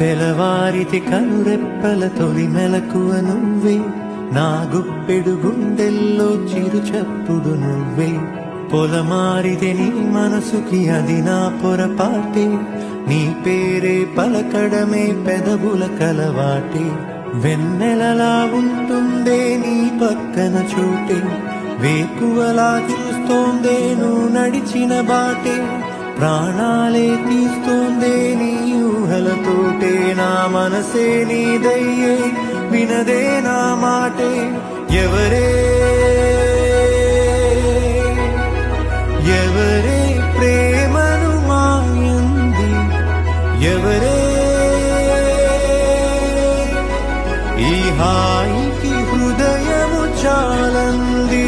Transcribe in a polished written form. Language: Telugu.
తెలవారితి కనురెప్పల తొలి మెలకువ నువ్వే, నా గుప్పెడు గుండెల్లో చిరు చప్పుడు నువ్వే. పొలమారితే నీ మనసుకి అది నా పొరపాటే, నీ పేరే పలకడమే పెదవుల కలవాటే. వెన్నెలలా ఉంటుందే నీ పక్కన చోటే, వేకువలా చూస్తోందే నువ్వు నడిచిన బాటే. ప్రాణాలే తీస్తోందే నీ ఊహలతోటే, నా మనసే నీదయ్యే వినదే నా మాటే. ఎవరే ఎవరే ప్రేమను మాయంది, ఎవరే ఈ హాయికి హృదయము చాలంది.